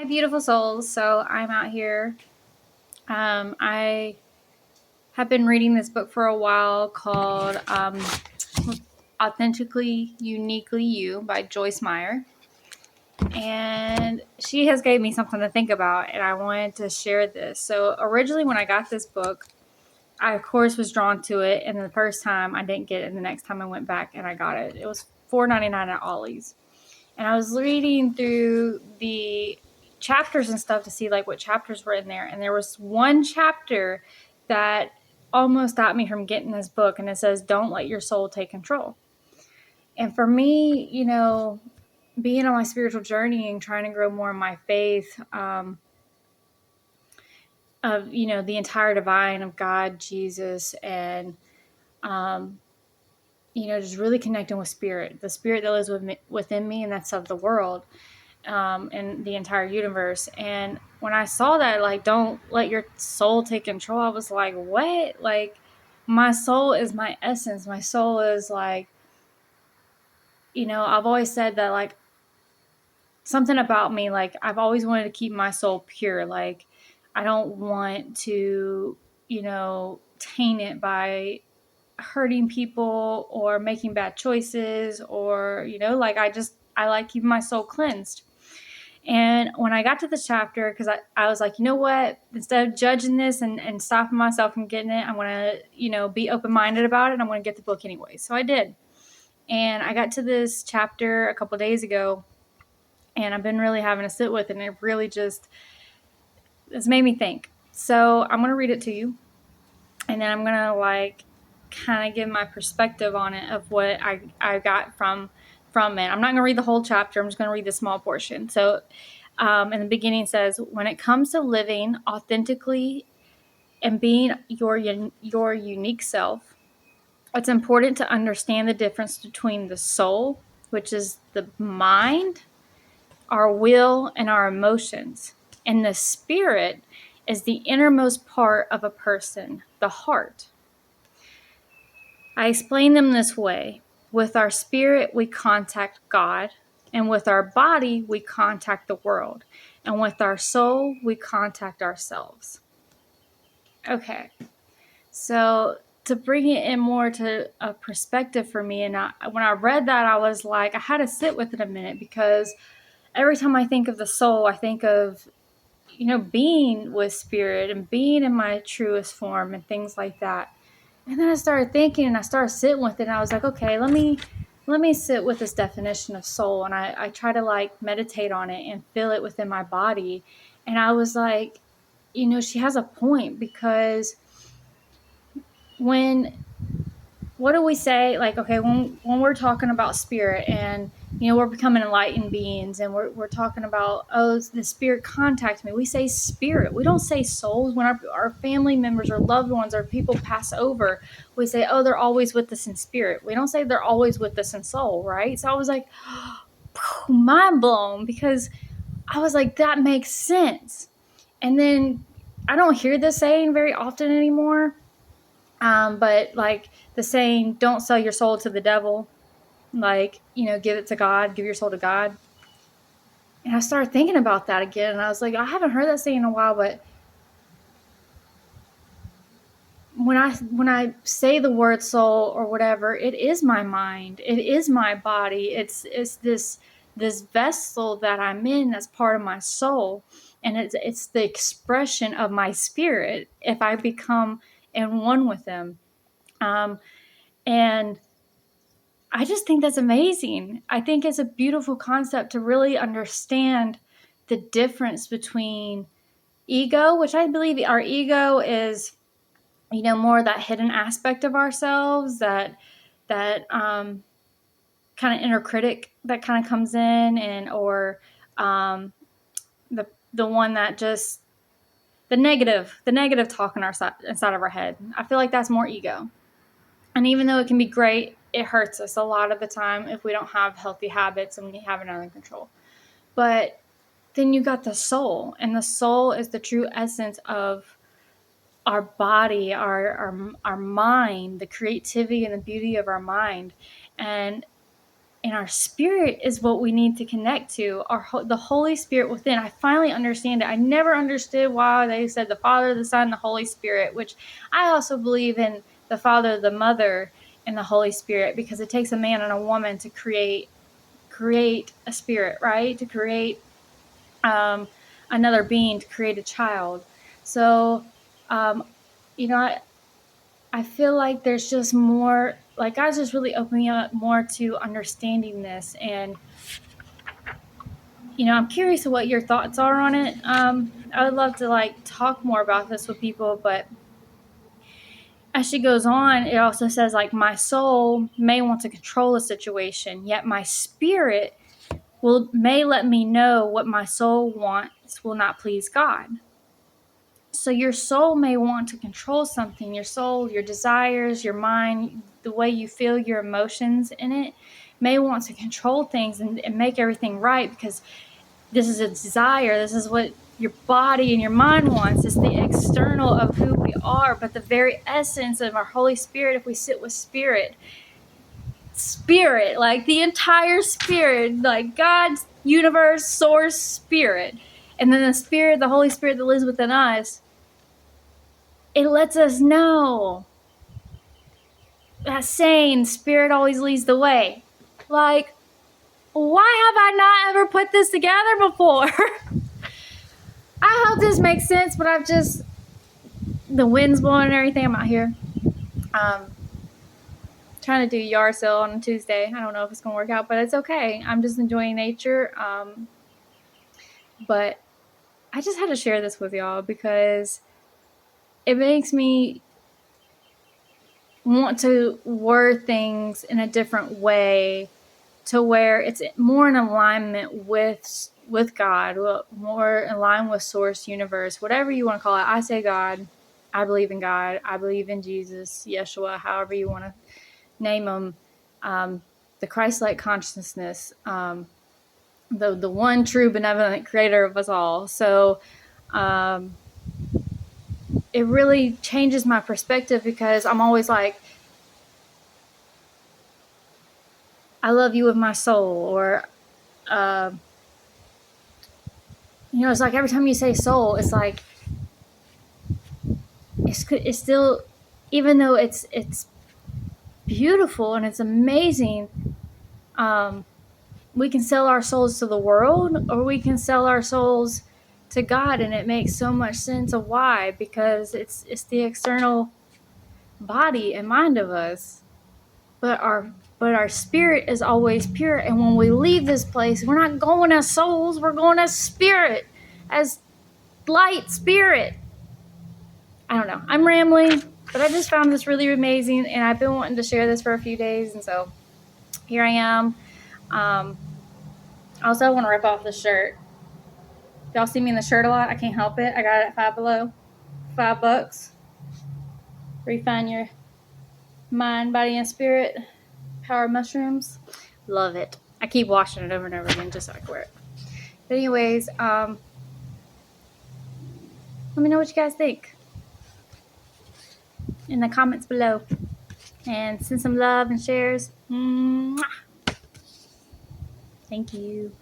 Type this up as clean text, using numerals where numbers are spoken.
beautiful souls. So I'm out here. I have been reading this book for a while called Authentically Uniquely You by Joyce Meyer. And she has gave me something to think about, and I wanted to share this. So originally when I got this book, I of course was drawn to it, and the first time I didn't get it, and the next time I went back and I got it. It was $4.99 at Ollie's. And I was reading through the chapters and stuff to see like what chapters were in there, and there was one chapter that almost stopped me from getting this book, and it says don't let your soul take control. And for me, being on my spiritual journey and trying to grow more in my faith, of the entire divine of God, Jesus, and just really connecting with spirit, the spirit that lives within me, and that's of the world, and the entire universe. And when I saw that, like, don't let your soul take control, I was like, what? Like, my soul is my essence. My soul is like, I've always said that, like, something about me, like, I've always wanted to keep my soul pure. Like, I don't want to, taint it by hurting people or making bad choices, or like, I like keeping my soul cleansed. And when I got to the chapter, because I was like, you know what, instead of judging this and stopping myself from getting it, I'm going to be open-minded about it, and I'm going to get the book anyway. So I did. And I got to this chapter a couple days ago, and I've been really having to sit with it, and it really it's made me think. So I'm going to read it to you, and then I'm going to kind of give my perspective on it of what I got from it. I'm not going to read the whole chapter. I'm just going to read the small portion. So in the beginning it says, when it comes to living authentically and being your unique self, it's important to understand the difference between the soul, which is the mind, our will, and our emotions, and the spirit is the innermost part of a person, the heart. I explain them this way. With our spirit, we contact God, and with our body, we contact the world, and with our soul, we contact ourselves. Okay, so to bring it in more to a perspective for me, and when I read that, I was like, I had to sit with it a minute, because every time I think of the soul, I think of, being with spirit and being in my truest form and things like that. And then I started thinking, and I started sitting with it, and I was like, okay, let me sit with this definition of soul. And I try to like meditate on it and feel it within my body. And I was like, she has a point, because what do we say? Like, okay, when we're talking about spirit, and we're becoming enlightened beings, and we're talking about, oh, the spirit contacts me, we say spirit. We don't say souls. When our family members or loved ones or people pass over, we say, oh, they're always with us in spirit. We don't say they're always with us in soul, right? So I was like, mind blown, because I was like, that makes sense. And then I don't hear this saying very often anymore. But like the saying, don't sell your soul to the devil, like, give it to God, give your soul to God. And I started thinking about that again, and I was like, I haven't heard that saying in a while, but when I say the word soul or whatever, it is my mind, it is my body, it's this vessel that I'm in, that's part of my soul, and it's the expression of my spirit if I become in one with them. And I just think that's amazing. I think it's a beautiful concept to really understand the difference between ego, which I believe our ego is, more that hidden aspect of ourselves, that kind of inner critic that kind of comes in, and or the one that just the negative talk in inside of our head. I feel like that's more ego. And even though it can be great, it hurts us a lot of the time if we don't have healthy habits and we have it under control. But then you got the soul, and the soul is the true essence of our body, our mind, the creativity and the beauty of our mind. And And our spirit is what we need to connect to. The Holy Spirit within. I finally understand it. I never understood why they said the Father, the Son, the Holy Spirit, which I also believe in the Father, the Mother, and the Holy Spirit, because it takes a man and a woman to create a spirit, right? To create another being, to create a child. So, you know, I feel like there's just more, like God's just really opening up more to understanding this. And, I'm curious of what your thoughts are on it. I would love to like talk more about this with people, but as she goes on, it also says like my soul may want to control a situation, yet my spirit may let me know what my soul wants will not please God. So your soul may want to control something, your soul, your desires, your mind, the way you feel, your emotions in it may want to control things and make everything right, because this is a desire. This is what your body and your mind wants. It's the external of who we are, but the very essence of our Holy Spirit, if we sit with spirit, like the entire spirit, like God's universe, source, spirit, and then the spirit, the Holy Spirit that lives within us, it lets us know that saying, spirit always leads the way. Like, why have I not ever put this together before? I hope this makes sense, but the wind's blowing and everything. I'm out here trying to do yard sale on a Tuesday. I don't know if it's going to work out, but it's okay. I'm just enjoying nature. But I just had to share this with y'all because it makes me want to word things in a different way, to where it's more in alignment with God, more in line with source, universe, whatever you want to call it. I say God. I believe in God. I believe in Jesus, Yeshua, however you want to name him. The Christ-like consciousness, the one true benevolent creator of us all. So it really changes my perspective, because I'm always like, I love you with my soul, or it's like every time you say soul, it's like it's still, even though it's beautiful and it's amazing, we can sell our souls to the world, or we can sell our souls to God, and it makes so much sense of why, because it's the external body and mind of us, but our spirit is always pure. And when we leave this place, we're not going as souls, we're going as spirit, as light spirit. I don't know, I'm rambling, but I just found this really amazing, and I've been wanting to share this for a few days, and so here I am. Also, I want to rip off the shirt. Y'all see me in the shirt a lot. I can't help it. I got it at Five Below. $5. Refine your mind, body, and spirit. Power mushrooms. Love it. I keep washing it over and over again just so I can wear it. But anyways, let me know what you guys think in the comments below. And send some love and shares. Mwah. Thank you.